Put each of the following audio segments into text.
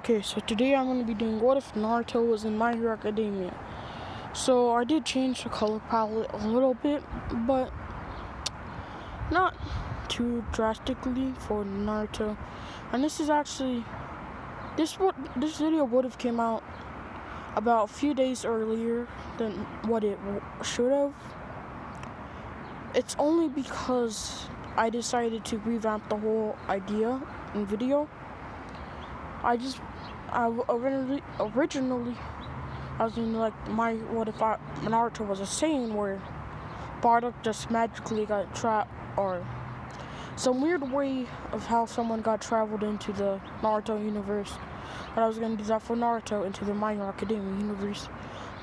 Okay, so today I'm going to be doing what if Naruto was in My Hero Academia. So I did change the color palette a little bit, but not too drastically for Naruto. And this is actually, this video would have came out about a few days earlier than what it should have. It's only because I decided to revamp the whole idea and video. Originally I was in like what if Naruto was a Saiyan where Bardock just magically got trapped, or some weird way of how someone got traveled into the Naruto universe. But I was gonna do that for Naruto into the My Hero Academia universe.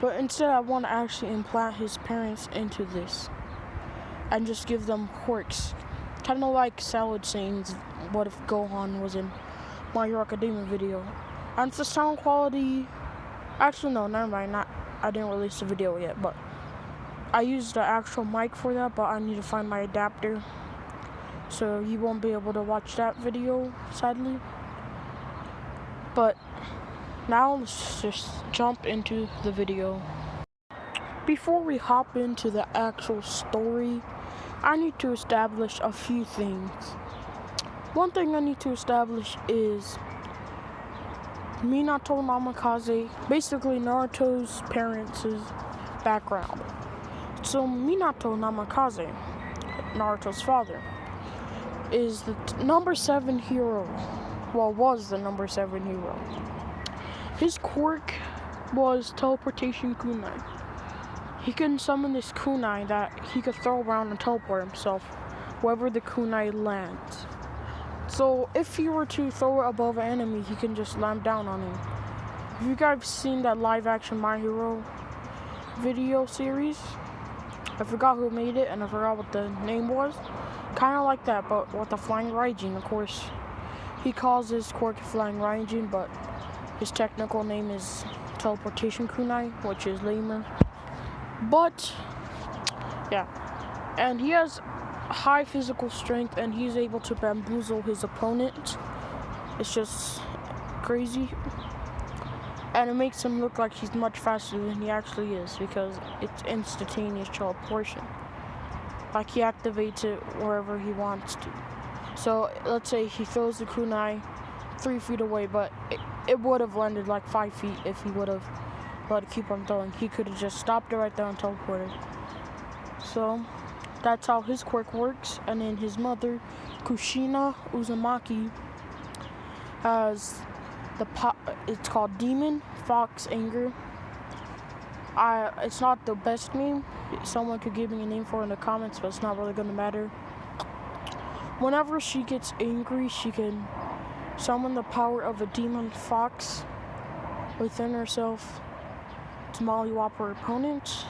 But instead I want to actually implant his parents into this and just give them quirks. Kinda like Salad Saiyans, what if Gohan was in My Hero Academia video. And for sound quality, actually no, never mind, I didn't release the video yet, but I used the actual mic for that, but I need to find my adapter, so you won't be able to watch that video, sadly. But now let's just jump into the video. Before we hop into the actual story, I need to establish a few things. One thing I need to establish is Minato Namikaze, basically Naruto's parents' background. So Minato Namikaze, Naruto's father, is the number 7 hero. Well, was the number 7 hero. His quirk was teleportation kunai. He can summon this kunai that he could throw around and teleport himself wherever the kunai lands. So if he were to throw it above an enemy, he can just land down on him. Have you guys seen that live action My Hero video series? I forgot who made it and I forgot what the name was. Kind of like that, but with the flying Raijin, of course. He calls his quirk Flying Raijin, but his technical name is Teleportation Kunai, which is lamer. But yeah, and he has high physical strength and he's able to bamboozle his opponent. It's just crazy, and it makes him look like he's much faster than he actually is because it's instantaneous teleportation. Like he activates it wherever he wants to. So let's say he throws the kunai 3 feet away, but it would have landed like 5 feet if he would have let it keep on throwing. He could have just stopped it right there and teleported. So that's how his quirk works. And then his mother, Kushina Uzumaki, has it's called Demon Fox Anger. It's not the best name. Someone could give me a name for it in the comments, but it's not really gonna matter. Whenever she gets angry, she can summon the power of a demon fox within herself to mollywop her opponent.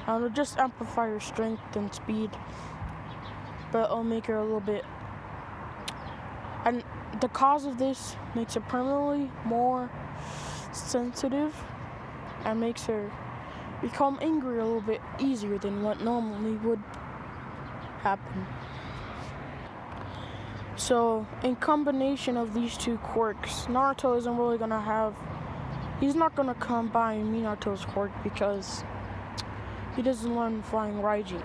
And it'll just amplify her strength and speed, but it'll make her a little bit, and the cause of this makes her permanently more sensitive and makes her become angry a little bit easier than what normally would happen. So in combination of these two quirks, Naruto isn't really gonna have, he's not gonna combine Minato's quirk because he doesn't learn Flying Raijin.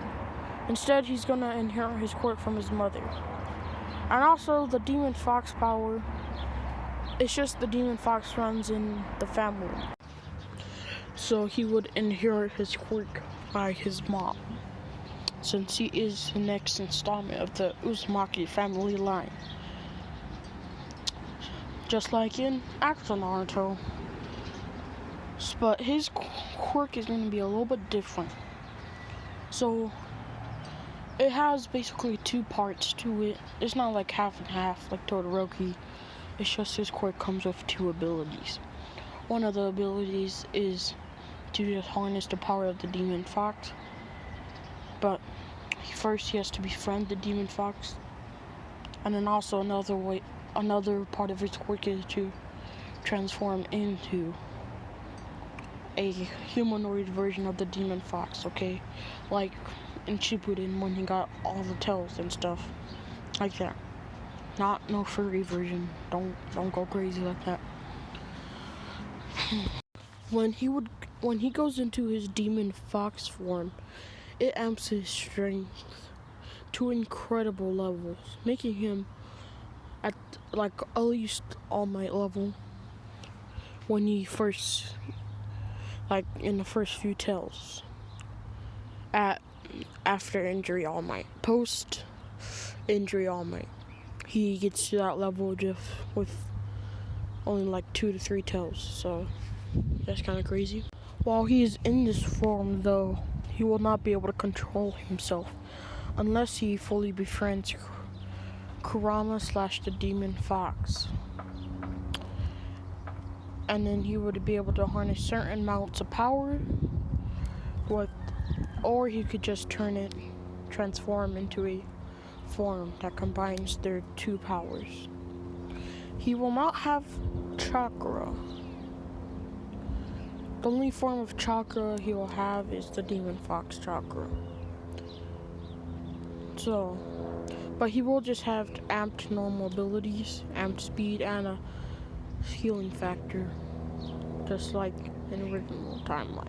Instead, he's gonna inherit his quirk from his mother. And also, the Demon Fox power, it's just the Demon Fox runs in the family. So he would inherit his quirk by his mom, since he is the next installment of the Uzumaki family line. Just like in actual Naruto. But his quirk is going to be a little bit different. So it has basically 2 parts to it. It's not like half and half like Todoroki. It's just his quirk comes with 2 abilities. One of the abilities is to just harness the power of the Demon Fox. But first he has to befriend the Demon Fox. And then also another part of his quirk is to transform into a humanoid version of the Demon Fox, okay? Like in Shippuden when he got all the tails and stuff. Like that. Not no furry version. Don't go crazy like that. when he goes into his demon fox form, it amps his strength to incredible levels, making him at like at least All Might level when he first, like in the first few tells. After injury All Might, post injury All Might, he gets to that level just with only like 2 to 3 tells. So that's kind of crazy. While he is in this form, though, he will not be able to control himself unless he fully befriends Kurama / the Demon Fox. And then he would be able to harness certain amounts of power or he could just transform into a form that combines their 2 powers. He will not have chakra. The only form of chakra he will have is the Demon Fox chakra. So, but he will just have amped normal abilities, amped speed, and a healing factor, just like in the original timeline.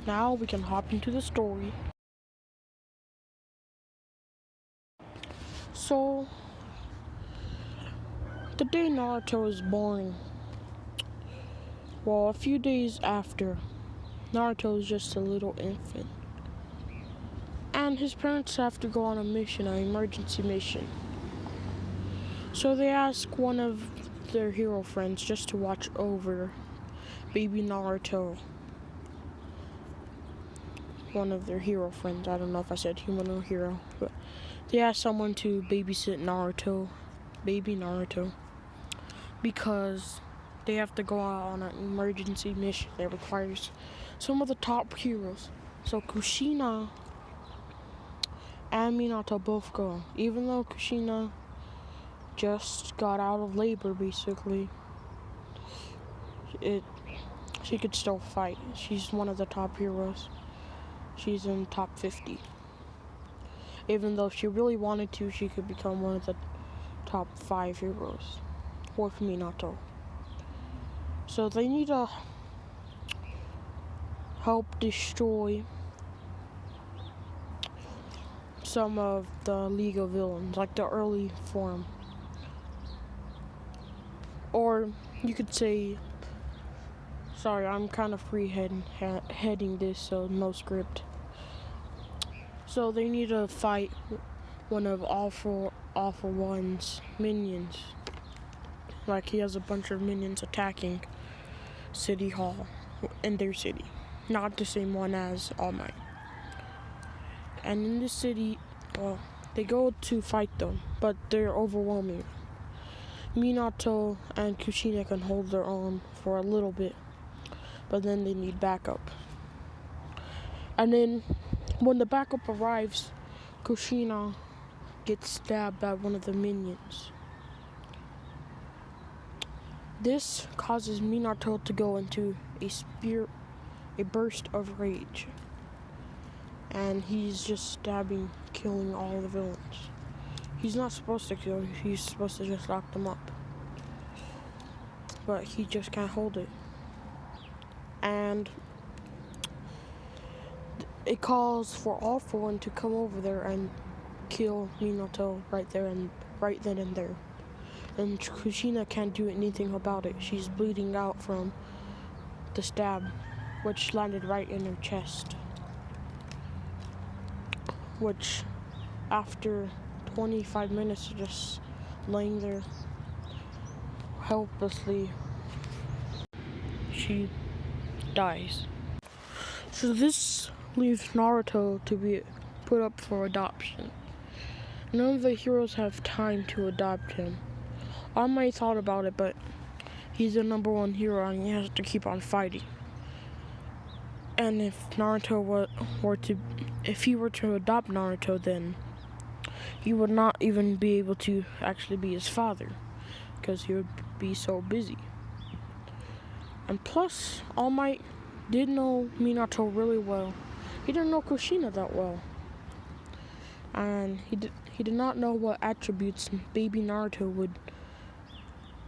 Now we can hop into the story. So, the day Naruto is born, well, a few days after, Naruto is just a little infant. And his parents have to go on a mission, an emergency mission. So they ask one of their hero friends just to watch over baby Naruto. One of their hero friends, I don't know if I said human or hero, but they ask someone to babysit baby Naruto, because they have to go out on an emergency mission that requires some of the top heroes. So Kushina and Minato both go. Even though Kushina just got out of labor, basically, she could still fight. She's one of the top heroes. She's in top 50. Even though if she really wanted to, she could become one of the top 5 heroes with Minato. So they need to help destroy some of the League of Villains, like the early form. Or you could say, sorry, I'm kind of heading this, so no script. So they need to fight one of Awful One's minions. Like, he has a bunch of minions attacking City Hall in their city. Not the same one as All Might. And in this city, well, they go to fight them, but they're overwhelming. Minato and Kushina can hold their own for a little bit, but then they need backup. And then when the backup arrives, Kushina gets stabbed by one of the minions. This causes Minato to go into a burst of rage. And he's just stabbing, killing all the villains. He's not supposed to kill, he's supposed to just lock them up. But he just can't hold it. And it calls for all 4 to come over there and kill Minato right then and there. And Kushina can't do anything about it. She's bleeding out from the stab, which landed right in her chest. Which, after 25 minutes of just laying there helplessly, she dies. So this leaves Naruto to be put up for adoption. None of the heroes have time to adopt him. All Might thought about it, but he's the number 1 hero and he has to keep on fighting. And if he were to adopt Naruto, then he would not even be able to actually be his father, because he would be so busy. And plus, All Might did know Minato really well. He didn't know Kushina that well. And he did not know what attributes baby Naruto would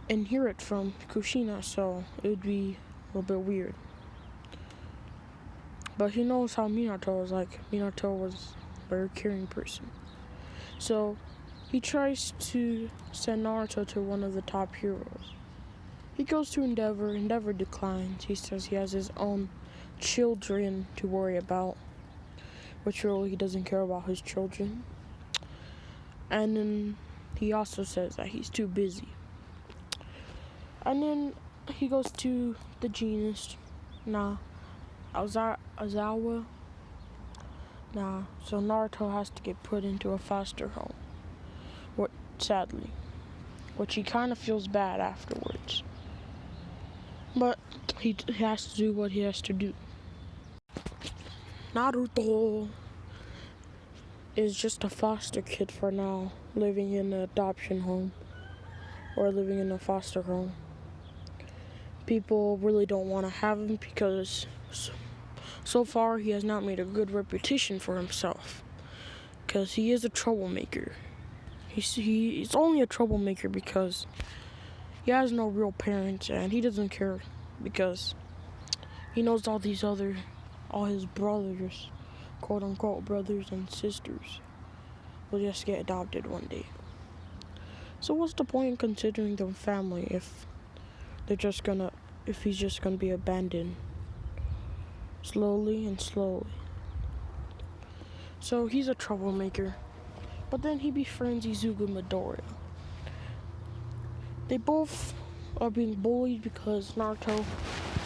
and hear it from Kushina, so it would be a little bit weird. But he knows how Minato is like. Minato was a very caring person. So he tries to send Naruto to one of the top heroes. He goes to Endeavor. Endeavor declines. He says he has his own children to worry about, which really he doesn't care about his children. And then he also says that he's too busy. And then he goes to the genius. Aizawa. So Naruto has to get put into a foster home. Sadly. Which he kind of feels bad afterwards. But he has to do what he has to do. Naruto is just a foster kid for now, living in an adoption home or living in a foster home. People really don't want to have him because so far he has not made a good reputation for himself, because he is a troublemaker. He's only a troublemaker because he has no real parents, and he doesn't care because he knows all his brothers, quote unquote brothers and sisters, will just get adopted one day. So what's the point in considering them family if he's just gonna be abandoned slowly and slowly? So he's a troublemaker. But then he befriends Izuku Midoriya. They both are being bullied because Naruto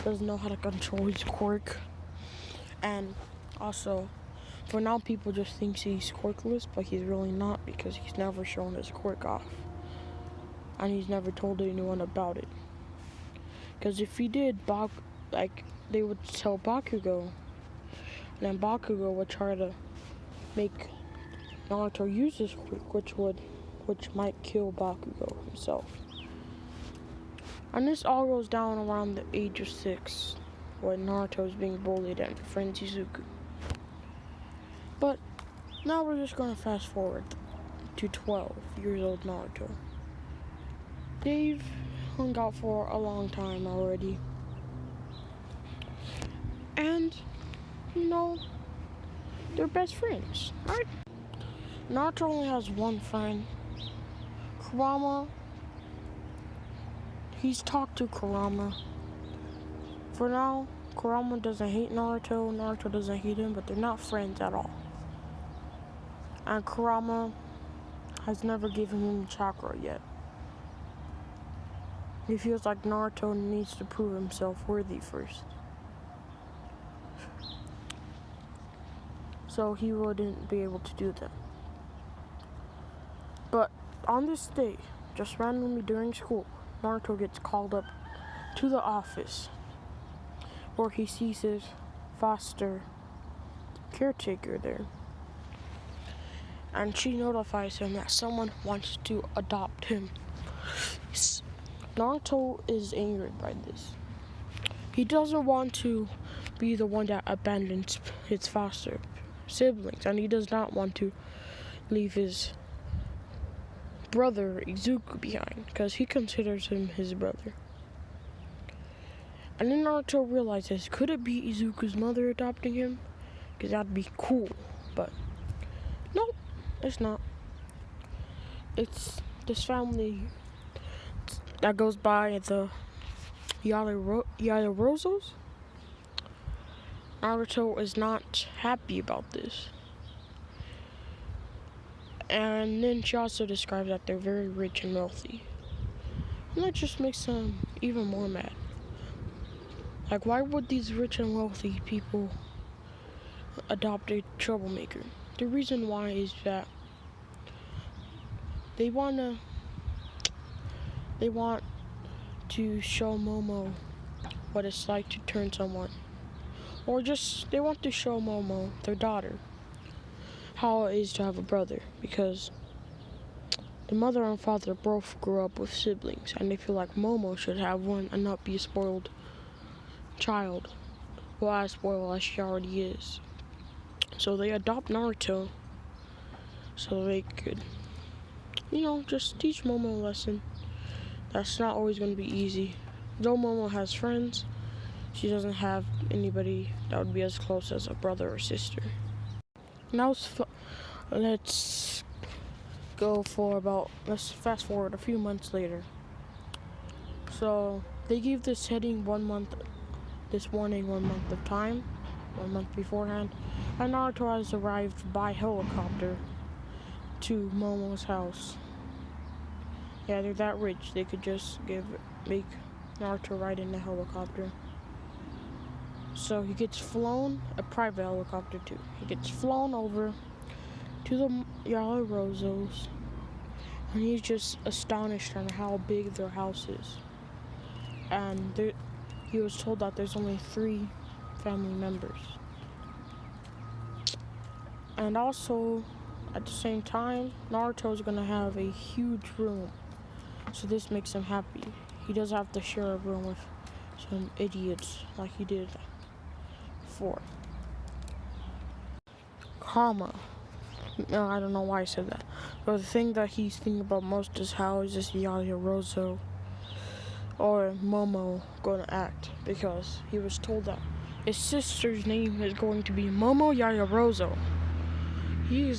doesn't know how to control his quirk. And also, for now people just think he's quirkless, but he's really not, because he's never shown his quirk off. And he's never told anyone about it. Because if he did, they would tell Bakugo. And then Bakugo would try to make Naruto use his quirk, which might kill Bakugo himself. And this all goes down around the age of 6, when Naruto is being bullied and befriends Izuku. But now we're just gonna fast forward to 12 years old Naruto. They've hung out for a long time already. And, they're best friends, right? Naruto only has one friend, Kurama. He's talked to Kurama. For now, Kurama doesn't hate Naruto, Naruto doesn't hate him, but they're not friends at all. And Kurama has never given him chakra yet. He feels like Naruto needs to prove himself worthy first. So he wouldn't be able to do that. But on this day, just randomly during school, Naruto gets called up to the office where he sees his foster caretaker there. And she notifies him that someone wants to adopt him. Naruto is angered by this. He doesn't want to be the one that abandons his foster siblings, and he does not want to leave his brother Izuku behind, because he considers him his brother. And then Naruto realizes, could it be Izuku's mother adopting him? Because that'd be cool. But no, it's not. It's this family that goes by the Yairozos. Naruto is not happy about this. And then she also describes that they're very rich and wealthy. And that just makes them even more mad. Like, why would these rich and wealthy people adopt a troublemaker? The reason why is that they want to show Momo what it's like to turn someone. Or just, they want to show Momo, their daughter, how it is to have a brother, because the mother and father both grew up with siblings, and they feel like Momo should have one and not be a spoiled child, well, as spoiled as she already is. So they adopt Naruto so they could, just teach Momo a lesson that's not always going to be easy. Though Momo has friends, she doesn't have anybody that would be as close as a brother or sister. Now let's let's fast forward a few months later. So they gave this heading this warning 1 month of time, 1 month beforehand, and Naruto has arrived by helicopter to Momo's house. Yeah, they're that rich, they could just make Naruto ride in the helicopter. So he gets flown, a private helicopter too. He gets flown over to the Yaoyorosos, and he's just astonished on how big their house is. And he was told that there's only 3 family members. And also, at the same time, Naruto's gonna have a huge room. So this makes him happy. He doesn't have to share a room with some idiots like he did before. Karma. No, I don't know why I said that. But the thing that he's thinking about most is how is this Yaoyoroso or Momo going to act, because he was told that his sister's name is going to be Momo Yaoyoroso. He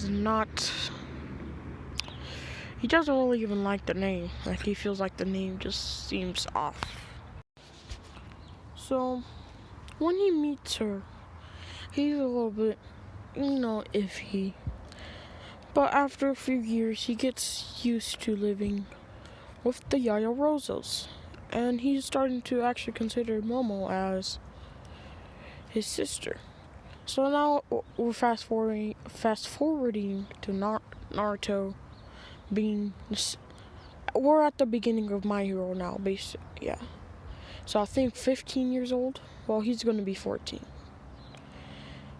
doesn't really even like the name. Like, he feels like the name just seems off. So when he meets her, he's a little bit, iffy. But after a few years, he gets used to living with the Yaoyorosos. And he's starting to actually consider Momo as his sister. So now we're fast forwarding to Naruto being. We're at the beginning of My Hero now, basically. Yeah. So I think 15 years old. Well, he's going to be 14.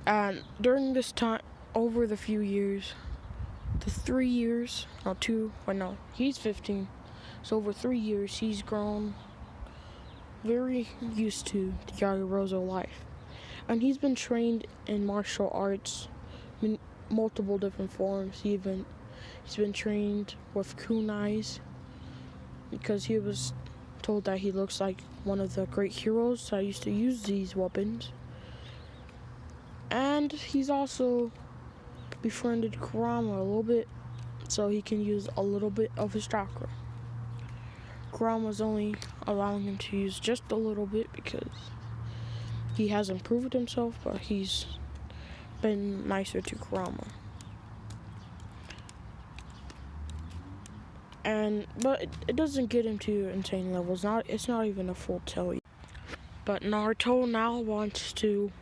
And during this time, over the few years, the 3 years, he's 15. So over 3 years, he's grown very used to the Yaoyoroso life. And he's been trained in martial arts in multiple different forms. He's been trained with kunais, because he was told that he looks like one of the great heroes that used to use these weapons. And he's also befriended Kurama a little bit, so he can use a little bit of his chakra. Kurama's only allowing him to use just a little bit because he hasn't proved himself, but he's been nicer to Kurama. But it doesn't get him to insane levels. It's not even a full tell. But Naruto now wants to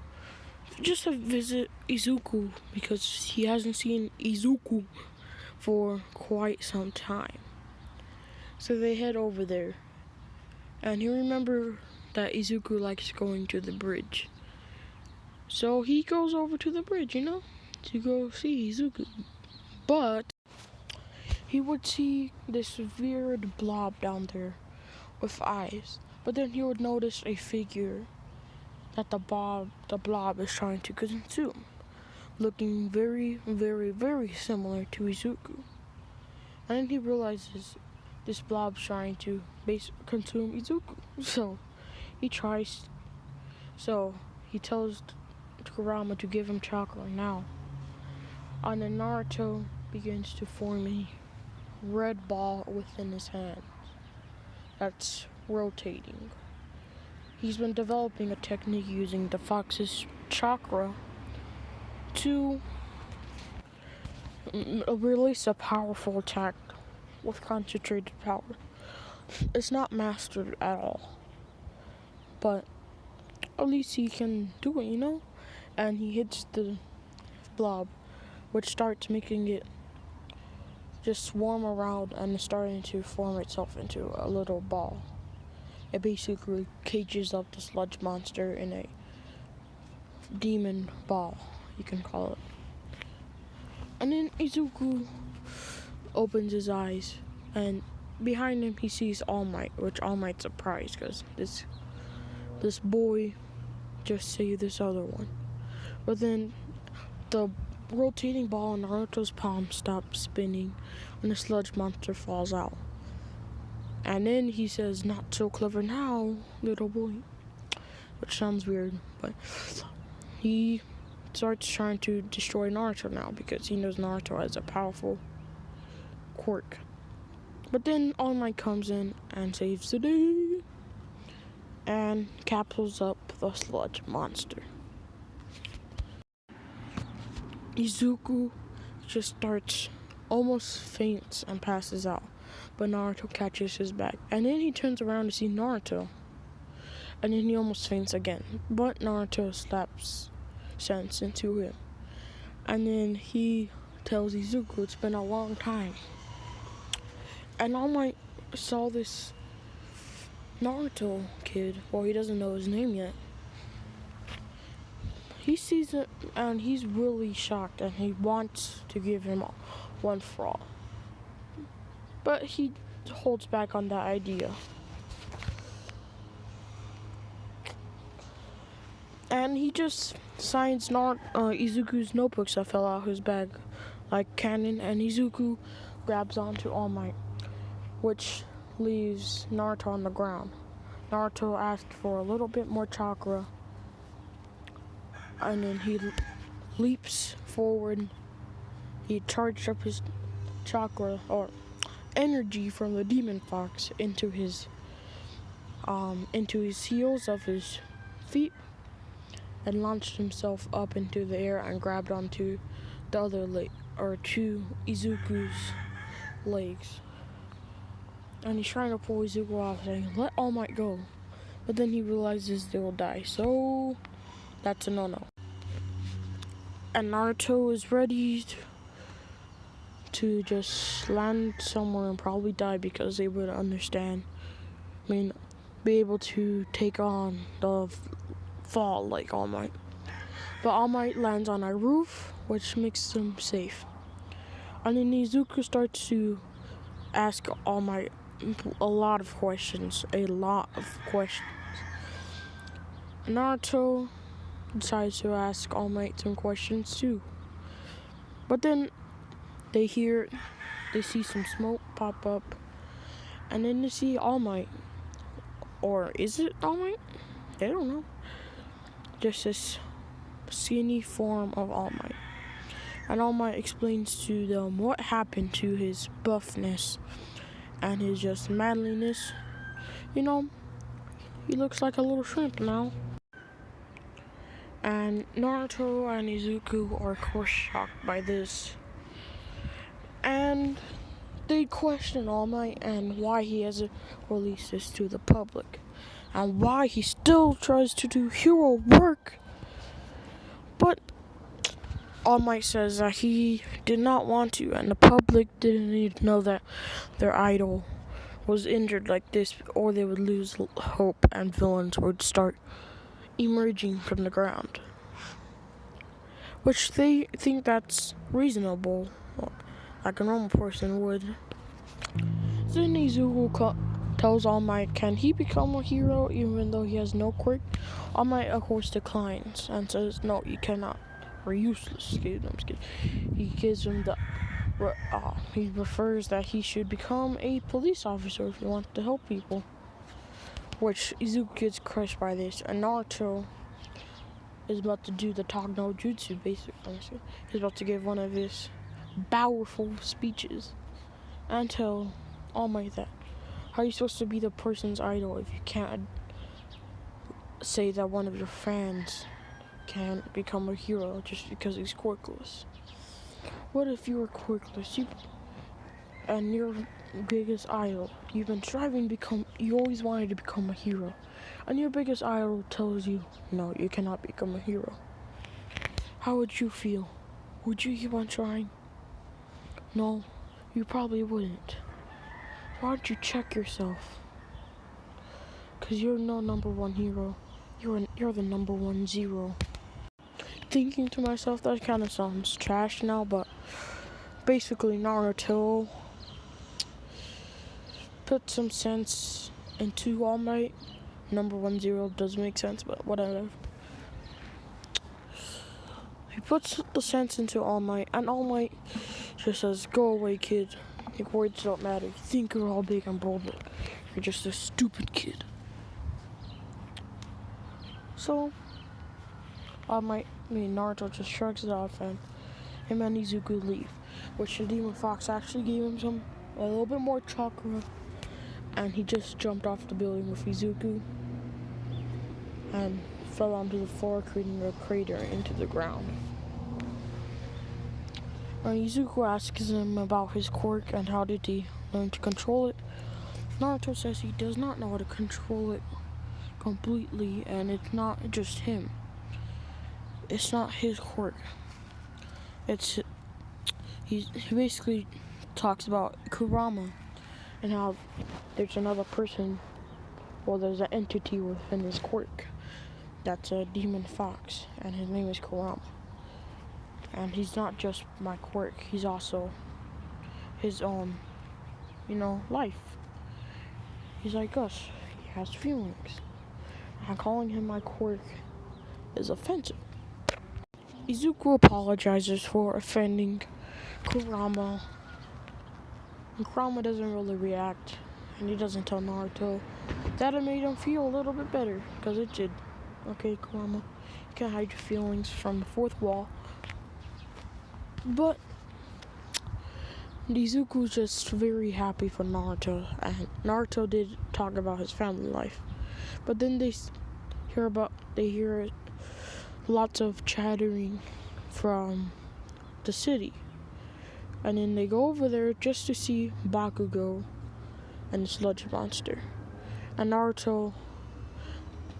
just visit Izuku, because he hasn't seen Izuku for quite some time. So they head over there. And you remember that Izuku likes going to the bridge. So he goes over to the bridge, to go see Izuku. But he would see this weird blob down there with eyes. But then he would notice a figure that the blob is trying to consume, looking very, very, very similar to Izuku. And then he realizes this blob's trying to consume Izuku. So he tells Kurama to give him chakra now. And then Naruto begins to form a red ball within his hand that's rotating. He's been developing a technique using the fox's chakra to release a powerful attack with concentrated power. It's not mastered at all, but at least he can do it, And he hits the blob, which starts making it just swarm around, and it's starting to form itself into a little ball. It basically cages up the sludge monster in a demon ball, you can call it. And then Izuku opens his eyes, and behind him he sees All Might, which All Might's surprised because this boy just saved this other one. But then the rotating ball in Naruto's palm stops spinning and the sludge monster falls out. And then he says, "Not so clever now, little boy," which sounds weird, but he starts trying to destroy Naruto now because he knows Naruto has a powerful quirk. But then All Might comes in and saves the day and capsules up the sludge monster. Izuku just starts, almost faints and passes out, but Naruto catches his back, and then he turns around to see Naruto, and then he almost faints again, but Naruto slaps sense into him, and then he tells Izuku it's been a long time. And All Might saw this Naruto kid, well, he doesn't know his name yet. He sees it and he's really shocked, and he wants to give him one for all, but he holds back on that idea. And he just signs Izuku's notebooks that fell out of his bag like cannon, and Izuku grabs onto All Might, which leaves Naruto on the ground. Naruto asked for a little bit more chakra, and then he leaps forward. He charged up his chakra or energy from the demon fox into his heels of his feet, and launched himself up into the air and grabbed onto the other leg, or two Izuku's legs. And he's trying to pull Izuku off, saying, "Let All Might go." But then he realizes they will die, so that's a no-no. And Naruto is ready to just land somewhere and probably die because they would understand. Be able to take on the fall like All Might. But All Might lands on a roof, which makes them safe. And then Izuku starts to ask All Might a lot of questions. Naruto decides to ask All Might some questions too. But then they see some smoke pop up, and then they see All Might. Or is it All Might? I don't know. Just this skinny form of All Might. And All Might explains to them what happened to his buffness and his just manliness. He looks like a little shrimp now. And Naruto and Izuku are of course shocked by this. And they question All Might and why he hasn't released this to the public, and why he still tries to do hero work. But All Might says that he did not want to, and the public didn't need to know that their idol was injured like this, or they would lose hope and villains would start emerging from the ground. Which they think that's reasonable, like a normal person would. Then Izuku tells All Might, can he become a hero even though he has no quirk? All Might of course declines and says, no, you cannot. Or useless. He gives him he prefers that he should become a police officer if he wants to help people. Which Izuku gets crushed by this, and Naruto is about to do the Tag no Jutsu, basically. He's about to give one of his powerful speeches and tell All Might that how are you supposed to be the person's idol if you can't say that one of your fans can become a hero just because he's quirkless? What if you were quirkless and your biggest idol, you've been striving to become, you always wanted to become a hero, and your biggest idol tells you, no, you cannot become a hero? How would you feel? Would you keep on trying? No, you probably wouldn't. Why don't you check yourself? Because you're no number one hero. You're the number 1-0. Thinking to myself, that kind of sounds trash now, but basically Naruto put some sense into All Might. Number 1-0 does make sense, but whatever. He puts the sense into All Might, and All Might just says, go away, kid. Like, words don't matter. You think you're all big and bold, but you're just a stupid kid. So, Naruto just shrugs it off, and him and Izuku leave. Which the Demon Fox actually gave him a little bit more chakra, and he just jumped off the building with Izuku and fell onto the floor, creating a crater into the ground. And Izuku asks him about his quirk and how did he learn to control it. Naruto says he does not know how to control it completely, and it's not just him. It's not his quirk. He basically talks about Kurama and how there's another person, well, there's an entity within his quirk that's a demon fox, and his name is Kurama. And he's not just my quirk, he's also his own, life. He's like us, he has feelings. And calling him my quirk is offensive. Izuku apologizes for offending Kurama. And Kurama doesn't really react, and he doesn't tell Naruto that it made him feel a little bit better, because it did. Okay, Kurama, you can't hide your feelings from the fourth wall. But Izuku's just very happy for Naruto, and Naruto did talk about his family life. But then they hear lots of chattering from the city. And then they go over there just to see Bakugo and the sludge monster. And Naruto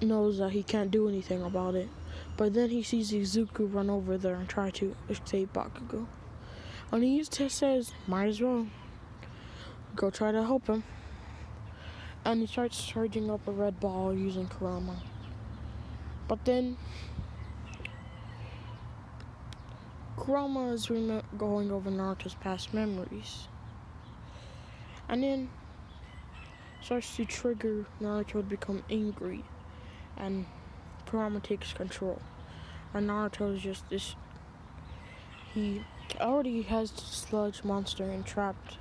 knows that he can't do anything about it. But then he sees Izuku run over there and try to save Bakugo. And he just says, might as well go try to help him. And he starts charging up a red ball using Kurama. But then Kurama is going over Naruto's past memories. And then starts to trigger Naruto to become angry. And Kurama takes control. And Naruto is just this. He already has the sludge monster entrapped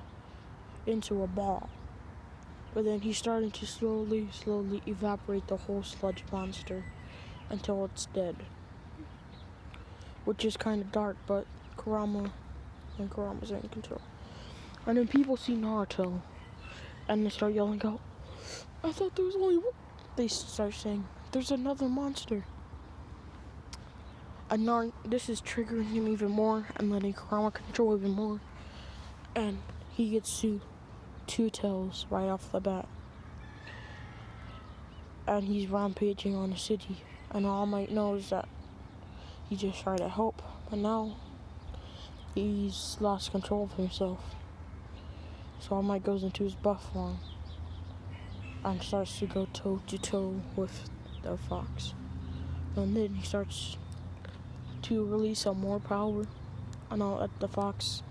into a ball. But then he's starting to slowly evaporate the whole sludge monster until it's dead. Which is kind of dark, but Kurama's in control. And then people see Naruto, and they start yelling out, I thought there was only one. They start saying, there's another monster. And this is triggering him even more, and letting Kurama control even more. And he gets to two tails right off the bat. And he's rampaging on the city. And All Might knows that he just tried to help, but now he's lost control of himself. So All Might goes into his buff form and starts to go toe to toe with the fox. And then he starts to release some more power. And I'll let the fox.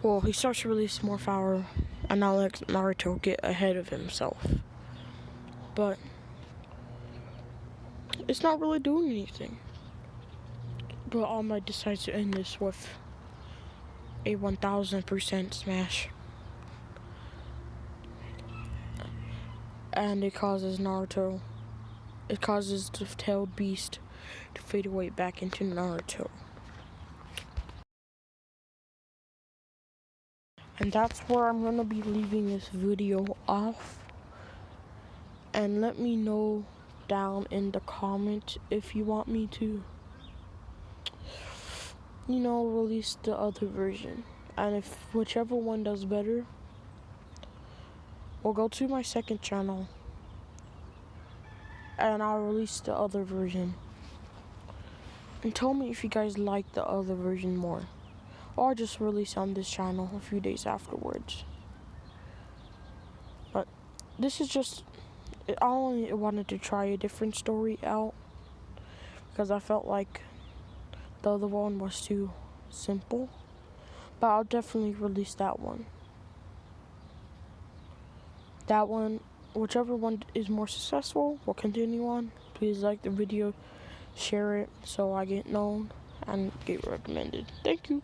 Well, he starts to release more power, and I'll let Naruto get ahead of himself. But it's not really doing anything. But All Might decides to end this with a 1000% smash. And it causes the tailed beast to fade away back into Naruto. And that's where I'm going to be leaving this video off. And let me know down in the comments if you want me to, release the other version. And if whichever one does better, we'll go to my second channel and I'll release the other version. And tell me if you guys like the other version more. Or I'll just release on this channel a few days afterwards. But this is just, I only wanted to try a different story out, because I felt like the other one was too simple. But I'll definitely release that one. That one, whichever one is more successful, we'll continue on. Please like the video, share it so I get known and get recommended. Thank you.